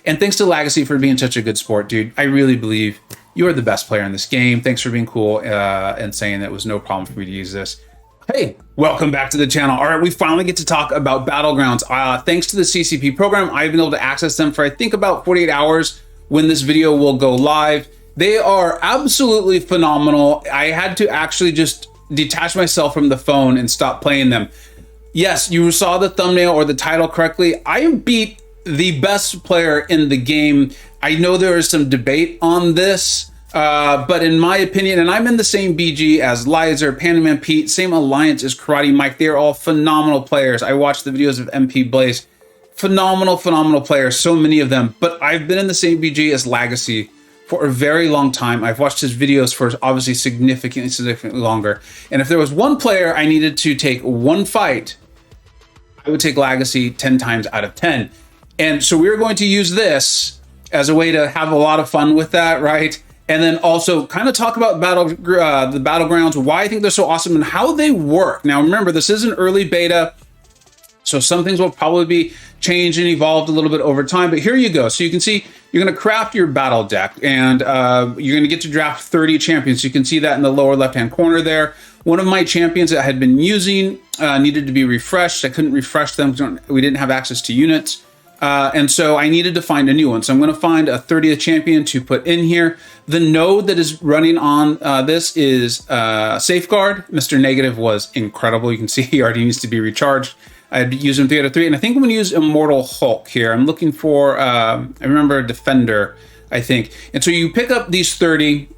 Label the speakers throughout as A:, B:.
A: And thanks to Lagacy for being such a good sport, dude. I really believe you are the best player in this game. Thanks for being cool and saying that it was no problem for me to use this. Hey, welcome back to the channel. All right, we finally get to talk about Battlegrounds. Thanks to the CCP program, I've been able to access them for I think about 48 hours when this video will go live. They are absolutely phenomenal. I had to actually just detach myself from the phone and stop playing them. Yes, you saw the thumbnail or the title correctly. I beat the best player in the game. I know there is some debate on this, but in my opinion, and I'm in the same BG as Lizer, Panaman Pete, same alliance as Karate Mike. They're all phenomenal players. I watched the videos of MP Blaze. Phenomenal players, so many of them. But I've been in the same BG as Lagacy for a very long time. I've watched his videos for obviously significantly longer. And if there was one player I needed to take one fight, I would take Lagacy 10 times out of 10. And so we're going to use this as a way to have a lot of fun with that, right? And then also kind of talk about the Battlegrounds, why I think they're so awesome and how they work. Now, remember, this is an early beta, so some things will probably be changed and evolved a little bit over time, but here you go. So you can see you're going to craft your battle deck, and you're going to get to draft 30 champions. You can see that in the lower left-hand corner there. One of my champions that I had been using needed to be refreshed. I couldn't refresh them because we didn't have access to units. And so I needed to find a new one. So I'm going to find a 30th champion to put in here. The node that is running on this is Safeguard. Mr. Negative was incredible. You can see he already needs to be recharged. I'd use him 3 out of 3. And I think I'm going to use Immortal Hulk here. I'm looking for, I remember Defender, I think. And so you pick up these 30.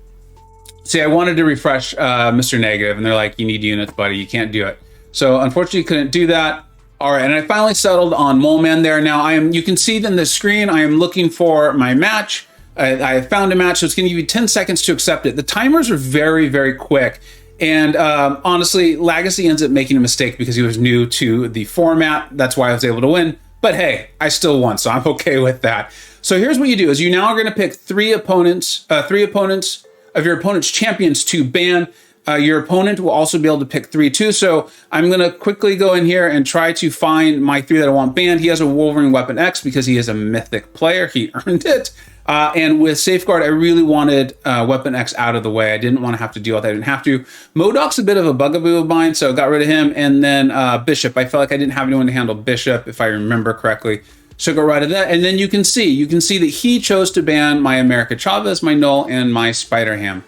A: See, I wanted to refresh Mr. Negative, and they're like, you need units, buddy. You can't do it. So unfortunately, couldn't do that. All right, and I finally settled on Mole Man there. Now you can see in the screen, I am looking for my match. I found a match, so it's going to give you 10 seconds to accept it. The timers are very quick. And honestly, Lagacy ends up making a mistake because he was new to the format. That's why I was able to win. But hey, I still won, so I'm okay with that. So here's what you do: is you now are going to pick three opponents of your opponent's champions to ban. Your opponent will also be able to pick 3 too. So I'm going to quickly go in here and try to find my 3 that I want banned. He has a Wolverine Weapon X because he is a mythic player. He earned it. And with Safeguard, I really wanted Weapon X out of the way. I didn't want to have to deal with that. I didn't have to. MCoC's a bit of a bugaboo of mine, so got rid of him. And then Bishop. I felt like I didn't have anyone to handle Bishop, if I remember correctly. So got rid of that. And then you can see that he chose to ban my America Chavez, my Null, and my Spider-Ham.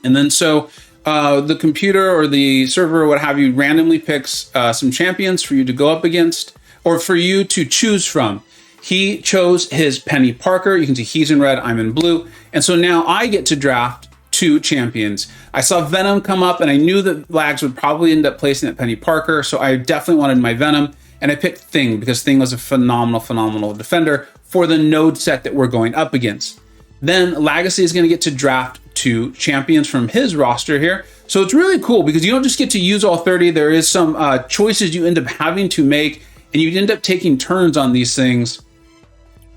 A: And then so the computer or the server or what have you randomly picks some champions for you to go up against or for you to choose from. He chose his Penny Parker. You can see he's in red, I'm in blue. And so now I get to draft 2 champions. I saw Venom come up and I knew that Lags would probably end up placing at Penny Parker. So I definitely wanted my Venom, and I picked Thing because Thing was a phenomenal defender for the node set that we're going up against. Then Lagacy is going to get to draft 2 champions from his roster here. So it's really cool because you don't just get to use all 30. There is some choices you end up having to make, and you end up taking turns on these things,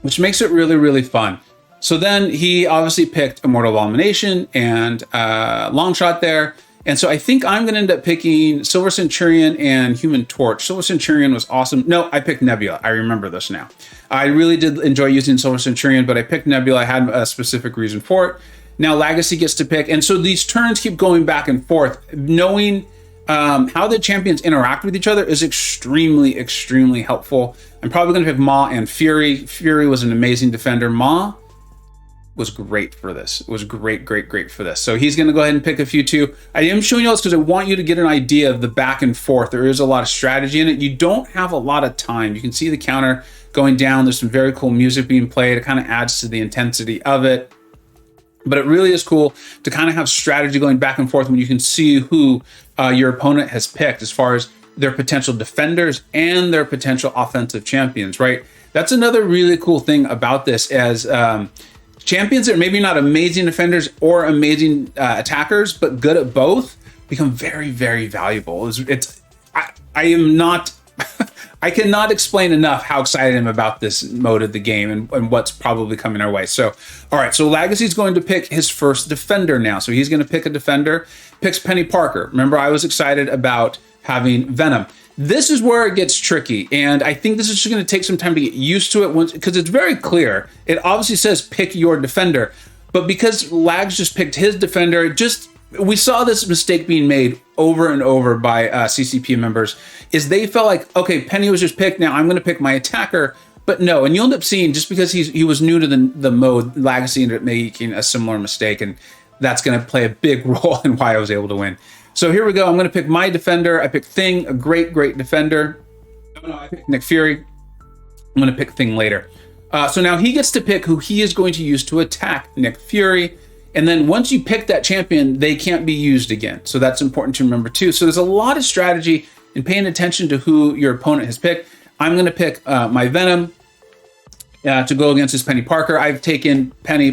A: which makes it really fun. So then he obviously picked Immortal Abomination and Longshot there. And so I think I'm going to end up picking Silver Centurion and Human Torch. Silver Centurion was awesome. No, I picked Nebula. I remember this now. I really did enjoy using Silver Centurion, but I picked Nebula. I had a specific reason for it. Now Lagacy gets to pick. And so these turns keep going back and forth. Knowing how the champions interact with each other is extremely helpful. I'm probably going to pick Ma and Fury. Fury was an amazing defender. Ma was great for this. It was great for this. So he's going to go ahead and pick a few too. I am showing you all this because I want you to get an idea of the back and forth. There is a lot of strategy in it. You don't have a lot of time. You can see the counter going down. There's some very cool music being played. It kind of adds to the intensity of it. But it really is cool to kind of have strategy going back and forth when you can see who your opponent has picked as far as their potential defenders and their potential offensive champions, right? That's another really cool thing about this as champions that are maybe not amazing defenders or amazing attackers, but good at both, become very valuable. I am not, I cannot explain enough how excited I am about this mode of the game and what's probably coming our way. So, all right, so Lagacy's going to pick his first defender now. So he's going to pick a defender, picks Penny Parker. Remember, I was excited about having Venom. This is where it gets tricky, and I think this is just going to take some time to get used to it, because it's very clear. It obviously says pick your defender, but because Lags just picked his defender, we saw this mistake being made over and over by CCP members, is they felt like, okay, Penny was just picked, now I'm going to pick my attacker. But no, and you'll end up seeing, just because he was new to the mode, Lagacy ended up making a similar mistake, and that's going to play a big role in why I was able to win. So here we go. I'm going to pick my defender. I picked Thing, a great defender. No, I picked Nick Fury. I'm going to pick Thing later. So now he gets to pick who he is going to use to attack Nick Fury. And then once you pick that champion, they can't be used again. So that's important to remember too. So there's a lot of strategy in paying attention to who your opponent has picked. I'm going to pick my Venom to go against his Penny Parker. I've taken Penny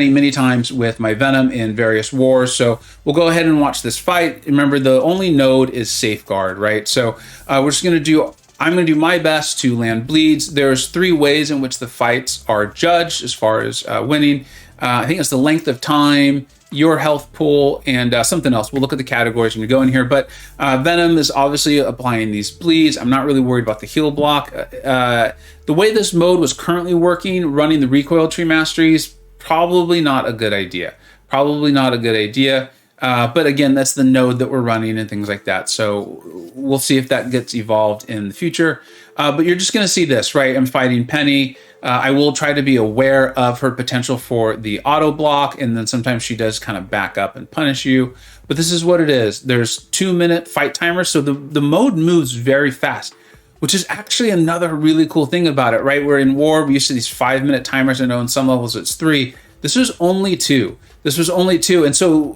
A: many times with my Venom in various wars. So we'll go ahead and watch this fight. Remember, the only node is Safeguard, right? So I'm going to do my best to land bleeds. There's 3 ways in which the fights are judged as far as winning. I think it's the length of time, your health pool, and something else. We'll look at the categories when we go in here. But Venom is obviously applying these bleeds. I'm not really worried about the heal block. The way this mode was currently working, running the recoil tree masteries, probably not a good idea. But again, that's the node that we're running and things like that. So we'll see if that gets evolved in the future. But you're just going to see this, right? I'm fighting Penny. I will try to be aware of her potential for the auto block, and then sometimes she does kind of back up and punish you. But this is what it is. There's 2-minute fight timer, so the mode moves very fast, which is actually another really cool thing about it, right? We're in war, we used to these 5-minute timers. I know in some levels it's 3. This was only 2. And so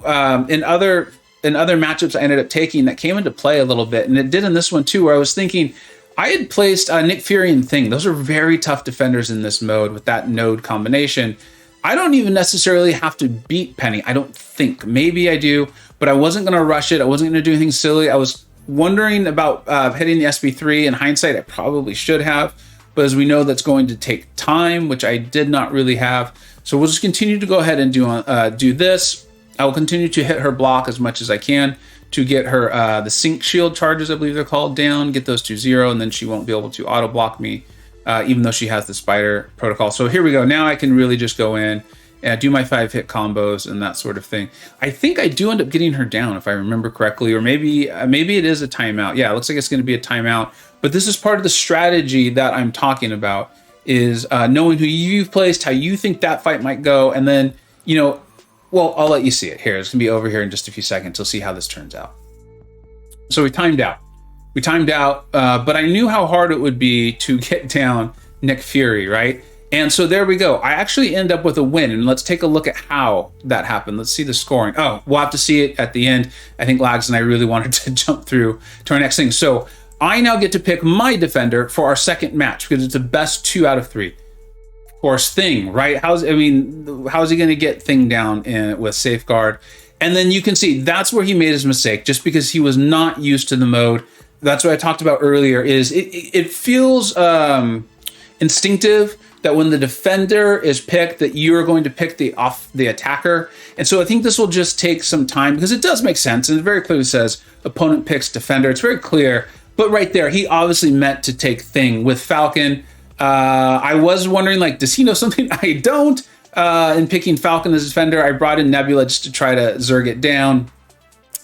A: in other matchups I ended up taking, that came into play a little bit, and it did in this one too, where I was thinking, I had placed Nick Fury and Thing. Those are very tough defenders in this mode with that node combination. I don't even necessarily have to beat Penny, I don't think. Maybe I do, but I wasn't going to rush it. I wasn't going to do anything silly. I was wondering about hitting the SB3. In hindsight, I probably should have, but as we know, that's going to take time, which I did not really have. So we'll just continue to go ahead and do this. I will continue to hit her block as much as I can to get her the sync shield charges, I believe they're called, down, get those to 0, and then she won't be able to auto block me, even though she has the spider protocol. So here we go. Now I can really just go in and do my 5-hit combos and that sort of thing. I think I do end up getting her down, if I remember correctly, or maybe it is a timeout. Yeah, it looks like it's going to be a timeout. But this is part of the strategy that I'm talking about, is knowing who you've placed, how you think that fight might go, and then, well, I'll let you see it here. It's going to be over here in just a few seconds. You'll see how this turns out. So we timed out, but I knew how hard it would be to get down Nick Fury, right? And so there we go. I actually end up with a win, and let's take a look at how that happened. Let's see the scoring. Oh, we'll have to see it at the end. I think Lags and I really wanted to jump through to our next thing. So I now get to pick my defender for our second match, because it's a best 2 out of 3. Of course, Thing, right? How's he going to get Thing down with Safeguard? And then you can see that's where he made his mistake, just because he was not used to the mode. That's what I talked about earlier, is it feels instinctive that when the defender is picked, that you're going to pick the attacker. And so I think this will just take some time, because it does make sense, and it very clearly says opponent picks defender. It's very clear. But right there, he obviously meant to take Thing with Falcon. I was wondering, like, does he know something I don't? In picking Falcon as defender, I brought in Nebula just to try to Zerg it down.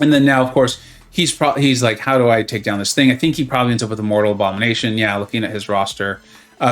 A: And then now, of course, he's like, how do I take down this Thing? I think he probably ends up with Immortal Abomination. Yeah, looking at his roster.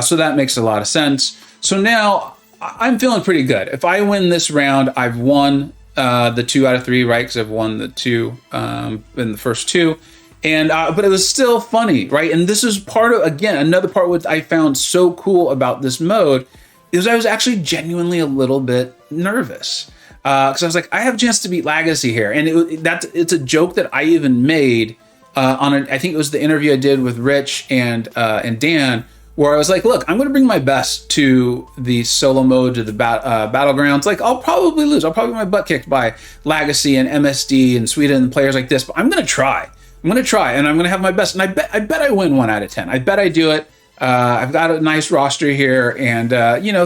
A: So that makes a lot of sense. So now I'm feeling pretty good. If I win this round, I've won the 2 out of 3, right? Because I've won the 2 in the first 2. And but it was still funny, right? And this is part of, again, another part what I found so cool about this mode is I was actually genuinely a little bit nervous, because I was like, I have a chance to beat Lagacy here, and it's a joke that I even made I think it was the interview I did with Rich and Dan, where I was like, look, I'm going to bring my best to the solo mode, to the Battlegrounds. Like, I'll probably lose. I'll probably get my butt kicked by Lagacy and MSD and Sweden and players like this, but I'm going to try. I'm going to try, and I'm going to have my best. And I bet I win 1 out of 10. I bet I do it. I've got a nice roster here, and,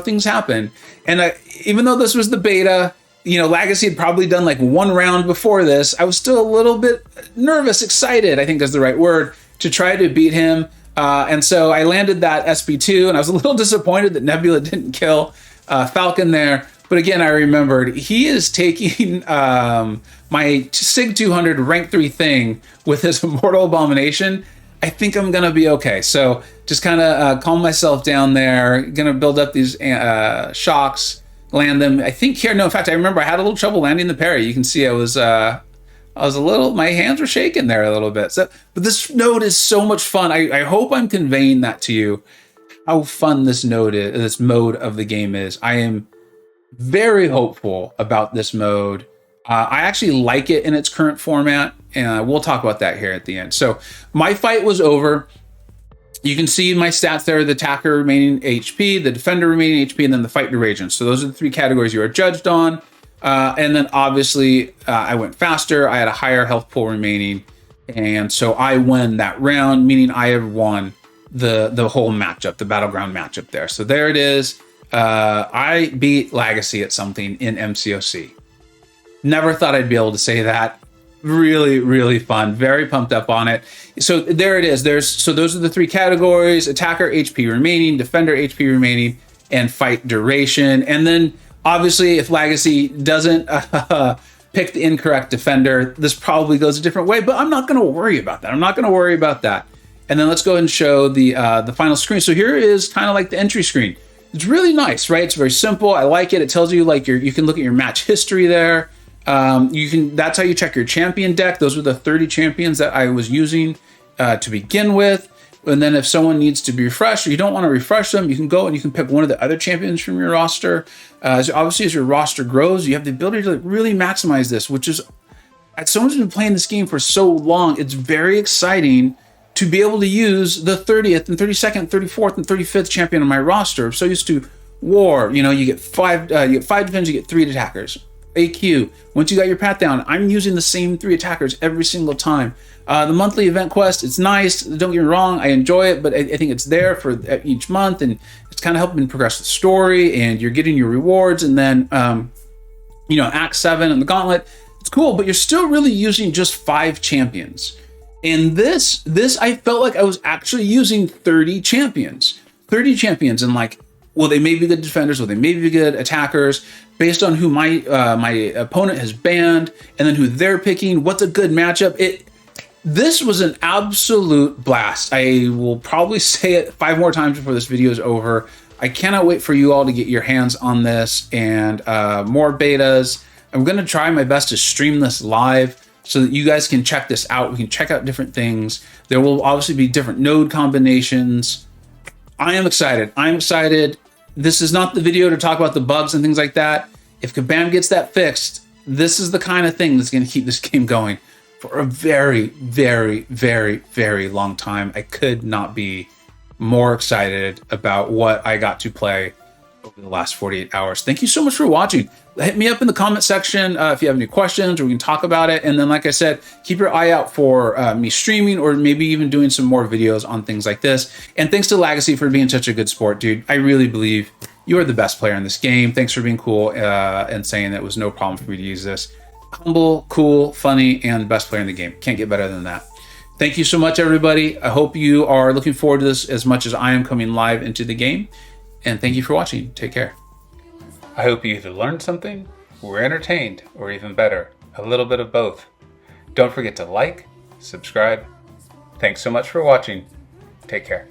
A: things happen. And even though this was the beta, Lagacy had probably done like one round before this. I was still a little bit nervous, excited, I think that's the right word, to try to beat him. And so I landed that SP2, and I was a little disappointed that Nebula didn't kill Falcon there. But again, I remembered he is taking my SIG 200 rank 3 thing with his Immortal Abomination. I think I'm going to be okay. So just kind of calm myself down there. Going to build up these shocks, land them. I think here, no, in fact, I remember I had a little trouble landing the parry. You can see I was a little, my hands were shaking there a little bit. So, but this node is so much fun. I hope I'm conveying that to you, how fun this node is, this mode of the game is. I am very hopeful about this mode. I actually like it in its current format, and we'll talk about that here at the end. So my fight was over. You can see my stats there, the attacker remaining HP, the defender remaining HP, and then the fight duration. So those are the 3 categories you are judged on. And then obviously I went faster. I had a higher health pool remaining. And so I won that round, meaning I have won the whole matchup, the Battleground matchup there. So there it is. I beat Lagacy at something in MCoC. Never thought I'd be able to say that. Really, really fun. Very pumped up on it. So there it is. So those are the 3 categories: attacker HP remaining, defender HP remaining, and fight duration. And then obviously if Lagacy doesn't pick the incorrect defender, this probably goes a different way, but I'm not going to worry about that. I'm not going to worry about that. And then let's go ahead and show the final screen. So here is kind of like the entry screen. It's really nice, right? It's very simple. I like it. It tells you like you can look at your match history there. That's how you check your champion deck. Those are the 30 champions that I was using to begin with. And then if someone needs to be refreshed, or you don't want to refresh them, you can go and you can pick one of the other champions from your roster. Obviously, as your roster grows, you have the ability to really maximize this, which is, as someone who's been playing this game for so long, it's very exciting to be able to use the 30th and 32nd, 34th, and 35th champion on my roster. I'm so used to war, you get 5 defenders, you get 3 attackers. AQ, once you got your pat down, I'm using the same 3 attackers every single time. The monthly event quest, it's nice. Don't get me wrong, I enjoy it, but I think it's there for each month, and it's kind of helping progress the story, and you're getting your rewards. And then, Act 7 and the Gauntlet, it's cool, but you're still really using just 5 champions. And this I felt like I was actually using 30 champions, and like, well, they may be good defenders, or they may be good attackers, based on who my opponent has banned, and then who they're picking. What's a good matchup? This was an absolute blast. I will probably say it 5 more times before this video is over. I cannot wait for you all to get your hands on this and more betas. I'm going to try my best to stream this live so that you guys can check this out. We can check out different things. There will obviously be different node combinations. I am excited. I'm excited. This is not the video to talk about the bugs and things like that. If Kabam gets that fixed, this is the kind of thing that's going to keep this game going for a very, very, very, very long time. I could not be more excited about what I got to play over the last 48 hours. Thank you so much for watching. Hit me up in the comment section if you have any questions, or we can talk about it. And then, like I said, keep your eye out for me streaming, or maybe even doing some more videos on things like this. And thanks to Lagacy for being such a good sport, dude. I really believe you are the best player in this game. Thanks for being cool and saying that it was no problem for me to use this. Humble, cool, funny, and best player in the game. Can't get better than that. Thank you so much, everybody. I hope you are looking forward to this as much as I am coming live into the game. And thank you for watching. Take care. I hope you either learned something, were entertained, or even better, a little bit of both. Don't forget to like, subscribe. Thanks so much for watching. Take care.